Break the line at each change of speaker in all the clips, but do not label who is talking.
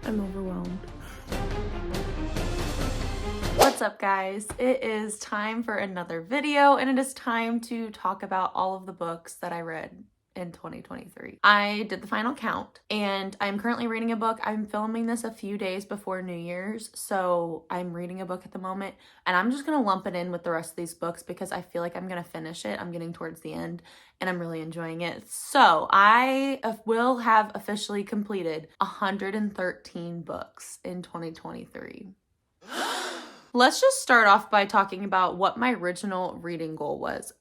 I'm overwhelmed. What's up, guys? It is time for another video, and it is time to talk about all of the books that I read in 2023. I did the final count, and I'm currently reading a book. I'm filming this a few days before New Year's, so I'm reading a book at the moment, and I'm just gonna lump it in with the rest of these books because I feel like I'm gonna finish it. I'm getting towards the end, and I'm really enjoying it. So I will have officially completed 113 books in 2023. Let's just start off by talking about what my original reading goal was.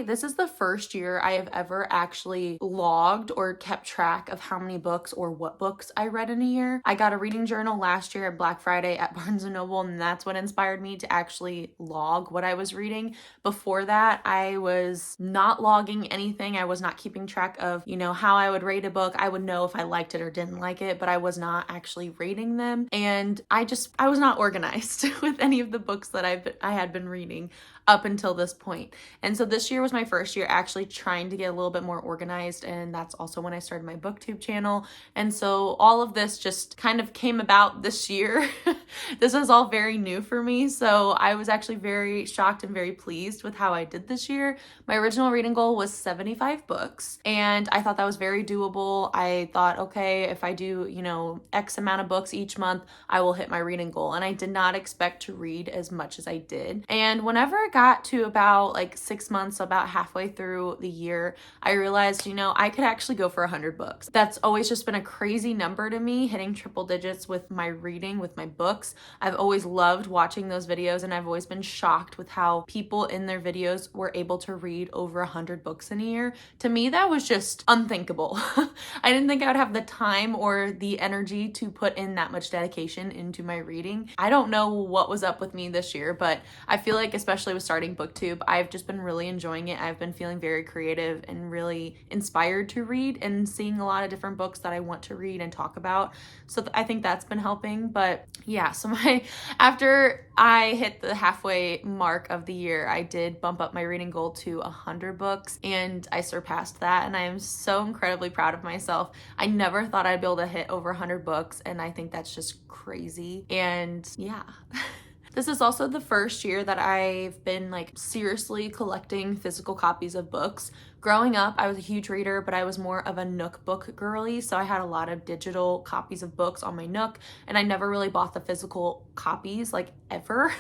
This is the first year I have ever actually logged or kept track of how many books or what books I read in a year. I got a reading journal last year at Black Friday at Barnes & Noble, and that's what inspired me to actually log what I was reading. Before that, I was not logging anything. I was not keeping track of, how I would rate a book. I would know if I liked it or didn't like it, but I was not actually rating them. And I was not organized with any of the books that I had been reading up until this point. And so this year was my first year actually trying to get a little bit more organized, and that's also when I started my booktube channel. And so all of this just kind of came about this year. This is all very new for me, so I was actually very shocked and very pleased with how I did this year. My original reading goal was 75 books, and I thought that was very doable. I thought, okay, if I do, X amount of books each month, I will hit my reading goal. And I did not expect to read as much as I did. And whenever it got to about 6 months, about halfway through the year, I realized, I could actually go for 100 books. That's always just been a crazy number to me, hitting triple digits with my reading, with my books. I've always loved watching those videos, and I've always been shocked with how people in their videos were able to read over 100 books in a year. To me, that was just unthinkable. I didn't think I would have the time or the energy to put in that much dedication into my reading. I don't know what was up with me this year, but I feel like, especially with starting booktube, I've just been really enjoying it. I've been feeling very creative and really inspired to read and seeing a lot of different books that I want to read and talk about. So I think that's been helping. But yeah, so after I hit the halfway mark of the year, I did bump up my reading goal to 100 books, and I surpassed that, and I am so incredibly proud of myself. I never thought I'd be able to hit over 100 books, and I think that's just crazy. And yeah. This is also the first year that I've been seriously collecting physical copies of books. Growing up, I was a huge reader, but I was more of a Nook book girly, so I had a lot of digital copies of books on my Nook, and I never really bought the physical copies ever.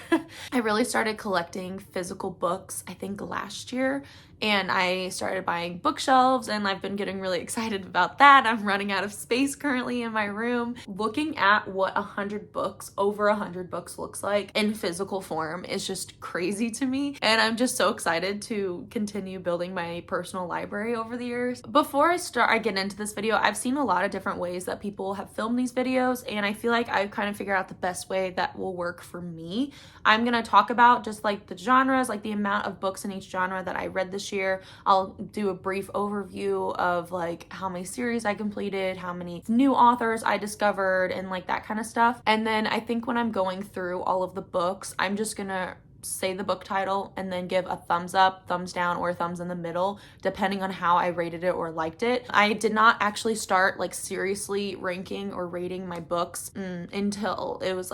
I really started collecting physical books, I think last year, and I started buying bookshelves, and I've been getting really excited about that. I'm running out of space currently in my room. Looking at what over 100 books looks like in physical form is just crazy to me, and I'm just so excited to continue building my personal library over the years. Before I get into this video, I've seen a lot of different ways that people have filmed these videos, and I feel like I've kind of figured out the best way that will work for me. I'm gonna talk about just the genres, the amount of books in each genre that I read this year. I'll do a brief overview of how many series I completed, how many new authors I discovered, and that kind of stuff. And then I think when I'm going through all of the books, I'm just gonna say the book title and then give a thumbs up, thumbs down, or a thumbs in the middle, depending on how I rated it or liked it. I did not actually start seriously ranking or rating my books until it was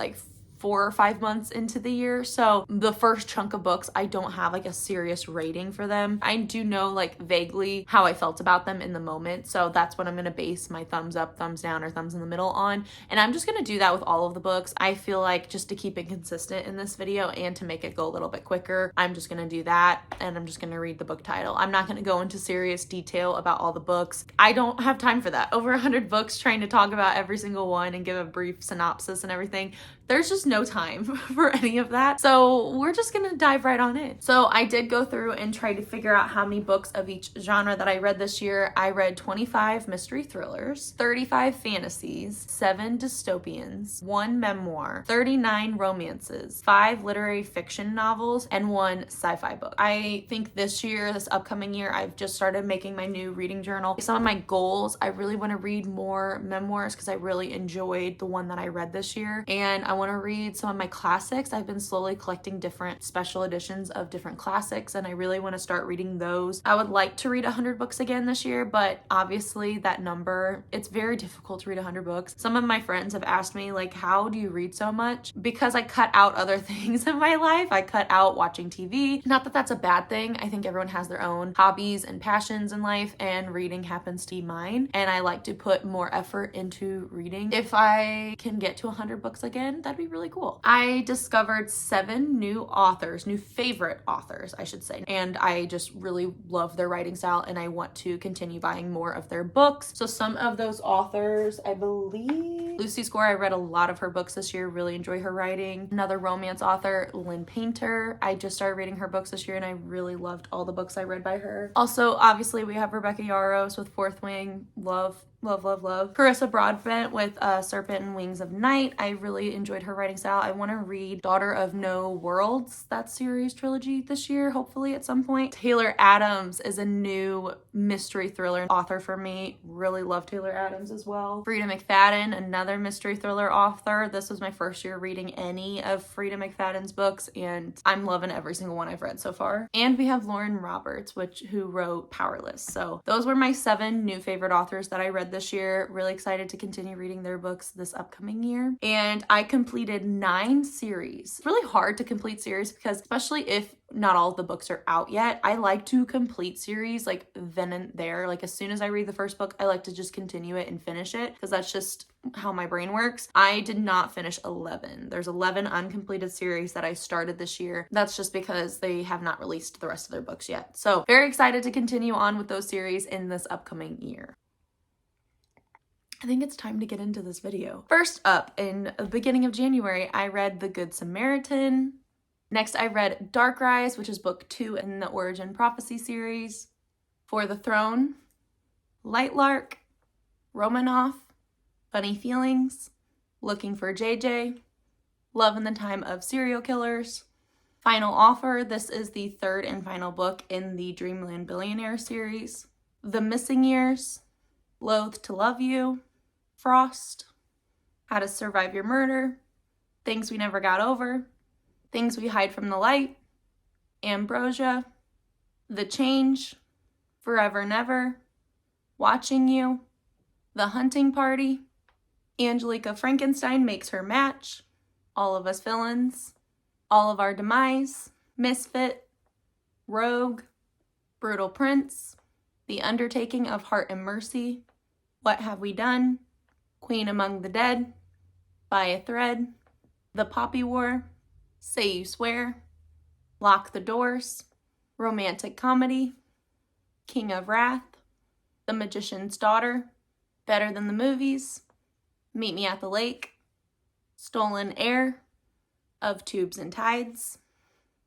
4 or 5 months into the year. So the first chunk of books, I don't have a serious rating for them. I do know vaguely how I felt about them in the moment. So that's what I'm going to base my thumbs up, thumbs down, or thumbs in the middle on. And I'm just going to do that with all of the books. I feel just to keep it consistent in this video and to make it go a little bit quicker, I'm just going to do that. And I'm just going to read the book title. I'm not going to go into serious detail about all the books. I don't have time for that. Over 100 books trying to talk about every single one and give a brief synopsis and everything. There's just no time for any of that. So we're just gonna dive right on in. So I did go through and try to figure out how many books of each genre that I read this year. I read 25 mystery thrillers, 35 fantasies, 7 dystopians, 1 memoir, 39 romances, 5 literary fiction novels, and 1 sci-fi book. I think this upcoming year, I've just started making my new reading journal. Some of my goals, I really want to read more memoirs because I really enjoyed the one that I read this year, and I want to read some of my classics. I've been slowly collecting different special editions of different classics, and I really want to start reading those. I would like to read 100 books again this year, but obviously that number, it's very difficult to read 100 books. Some of my friends have asked me, like, how do you read so much? Because I cut out other things in my life. I cut out watching TV. Not that that's a bad thing. I think everyone has their own hobbies and passions in life, and reading happens to be mine, and I like to put more effort into reading. If I can get to 100 books again, that'd be really cool. I discovered 7 new authors, new favorite authors, I should say, and I just really love their writing style, and I want to continue buying more of their books. So some of those authors, I believe Lucy Score, I read a lot of her books this year, really enjoy her writing. Another romance author, Lynn Painter, I just started reading her books this year, and I really loved all the books I read by her. Also, obviously, we have Rebecca Yarros with Fourth Wing. Love. Carissa Broadbent with Serpent and Wings of Night. I really enjoyed her writing style. I want to read Daughter of No Worlds, that series trilogy this year, hopefully at some point. Taylor Adams is a new mystery thriller author for me. Really love Taylor Adams as well. Frida McFadden, another mystery thriller author. This was my first year reading any of Frida McFadden's books, and I'm loving every single one I've read so far. And we have Lauren Roberts, who wrote Powerless. So those were my 7 new favorite authors that I read this year. Really excited to continue reading their books this upcoming year. And I completed 9 series. It's really hard to complete series because, especially if not all of the books are out yet, I like to complete series like then and there. Like as soon as I read the first book, I like to just continue it and finish it because that's just how my brain works. I did not finish 11. There's 11 uncompleted series that I started this year. That's just because they have not released the rest of their books yet. So very excited to continue on with those series in this upcoming year. I think it's time to get into this video. First up, in the beginning of January, I read The Good Samaritan. Next, I read Dark Rise, which is book 2 in the Origin Prophecy series. For the Throne, Lightlark, Romanoff, Funny Feelings, Looking for JJ, Love in the Time of Serial Killers, Final Offer. This is the 3rd and final book in the Dreamland Billionaire series. The Missing Years, Loath to Love You, Frost, How to Survive Your Murder, Things We Never Got Over, Things We Hide from the Light, Ambrosia, The Change, Forever Never, Watching You, The Hunting Party, Angelica Frankenstein Makes Her Match, All of Us Villains, All of Our Demise, Misfit, Rogue, Brutal Prince, The Undertaking of Heart and Mercy, What Have We Done, Queen Among the Dead, By a Thread, The Poppy War, Say You Swear, Lock the Doors, Romantic Comedy, King of Wrath, The Magician's Daughter, Better Than the Movies, Meet Me at the Lake, Stolen Air, Of Tubes and Tides,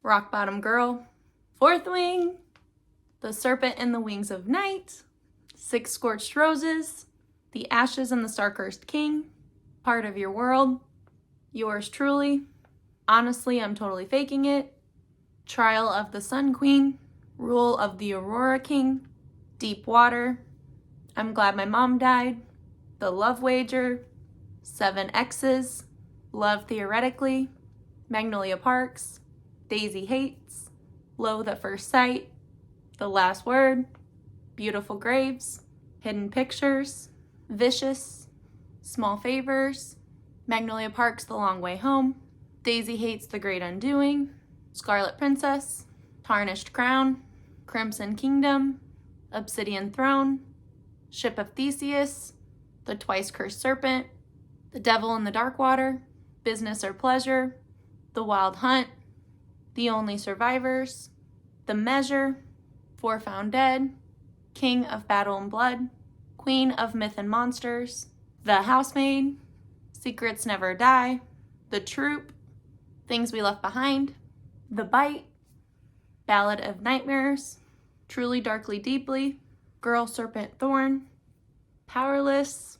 Rock Bottom Girl, Fourth Wing, The Serpent and the Wings of Night, 6 Scorched Roses, The Ashes and the Star-Cursed King, Part of Your World, Yours Truly, Honestly, I'm Totally Faking It, Trial of the Sun Queen, Rule of the Aurora King, Deep Water, I'm Glad My Mom Died, The Love Wager, 7 X's, Love Theoretically, Magnolia Parks, Daisy Hates, Loathe at First Sight, The Last Word, Beautiful Graves, Hidden Pictures, Vicious, Small Favors, Magnolia Parks, The Long Way Home, Daisy Hates The Great Undoing, Scarlet Princess, Tarnished Crown, Crimson Kingdom, Obsidian Throne, Ship of Theseus, The Twice Cursed Serpent, The Devil in the Dark Water, Business or Pleasure, The Wild Hunt, The Only Survivors, The Measure, Four Found Dead, King of Battle and Blood, Queen of Myth and Monsters, The Housemaid, Secrets Never Die, The Troop, Things We Left Behind, The Bite, Ballad of Nightmares, Truly Darkly Deeply, Girl Serpent Thorn, Powerless,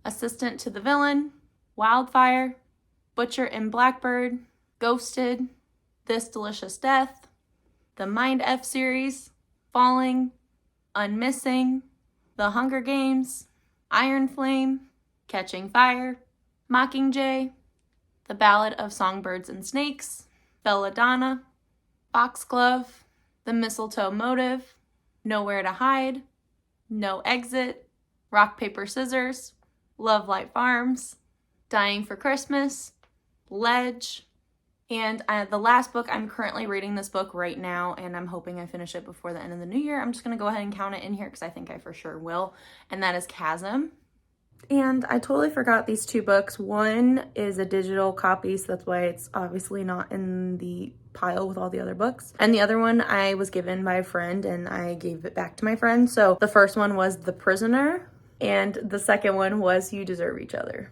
Assistant to the Villain, Wildfire, Butcher and Blackbird, Ghosted, This Delicious Death, the Mind F series, Falling, Unmissing, The Hunger Games, Iron Flame, Catching Fire, Mockingjay, The Ballad of Songbirds and Snakes, Belladonna, Foxglove, The Mistletoe Motive, Nowhere to Hide, No Exit, Rock, Paper, Scissors, Love Light Farms, Dying for Christmas, Ledge, and the last book, I'm currently reading this book right now, and I'm hoping I finish it before the end of the new year. I'm just going to go ahead and count it in here because I think I for sure will, and that is Chasm. And I totally forgot these two books. One is a digital copy, so that's why it's obviously not in the pile with all the other books. And the other one I was given by a friend, and I gave it back to my friend. So the first one was The Prisoner, and the second one was You Deserve Each Other.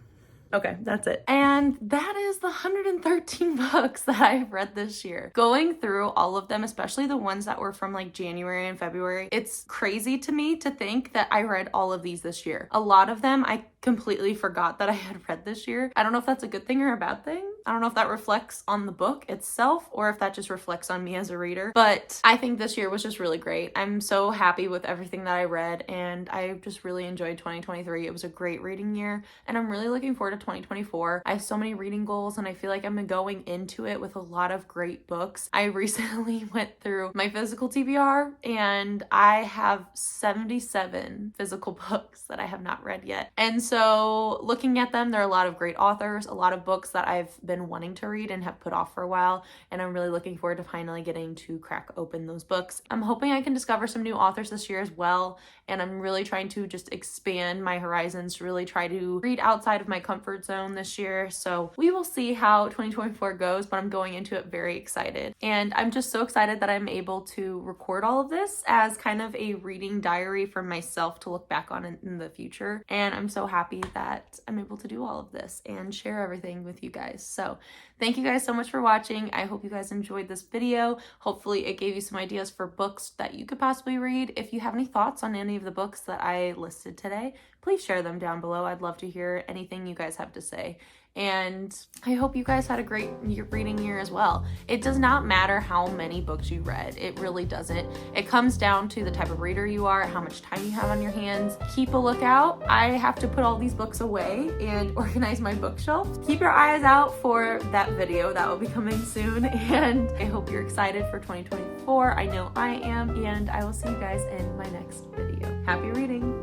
Okay, that's it. And that is the 113 books that I've read this year. Going through all of them, especially the ones that were from like January and February, it's crazy to me to think that I read all of these this year. A lot of them I completely forgot that I had read this year. I don't know if that's a good thing or a bad thing. I don't know if that reflects on the book itself or if that just reflects on me as a reader, but I think this year was just really great. I'm so happy with everything that I read, and I just really enjoyed 2023. It was a great reading year, and I'm really looking forward to 2024. I have so many reading goals, and I feel like I'm going into it with a lot of great books. I recently went through my physical TBR, and I have 77 physical books that I have not read yet. And so looking at them, there are a lot of great authors, a lot of books that I've been wanting to read and have put off for a while, and I'm really looking forward to finally getting to crack open those books. I'm hoping I can discover some new authors this year as well, and I'm really trying to just expand my horizons, to really try to read outside of my comfort zone this year. So we will see how 2024 goes, but I'm going into it very excited. And I'm just so excited that I'm able to record all of this as kind of a reading diary for myself to look back on in the future. And I'm so happy that I'm able to do all of this and share everything with you guys. So thank you guys so much for watching. I hope you guys enjoyed this video. Hopefully it gave you some ideas for books that you could possibly read. If you have any thoughts on any of the books that I listed today, please share them down below. I'd love to hear anything you guys have to say. And I hope you guys had a great reading year as well. It does not matter how many books you read. It really doesn't. It comes down to the type of reader you are, how much time you have on your hands. Keep a lookout. I have to put all these books away and organize my bookshelf. Keep your eyes out for that video that will be coming soon. And I hope you're excited for 2024. I know I am. And I will see you guys in my next video. Happy reading.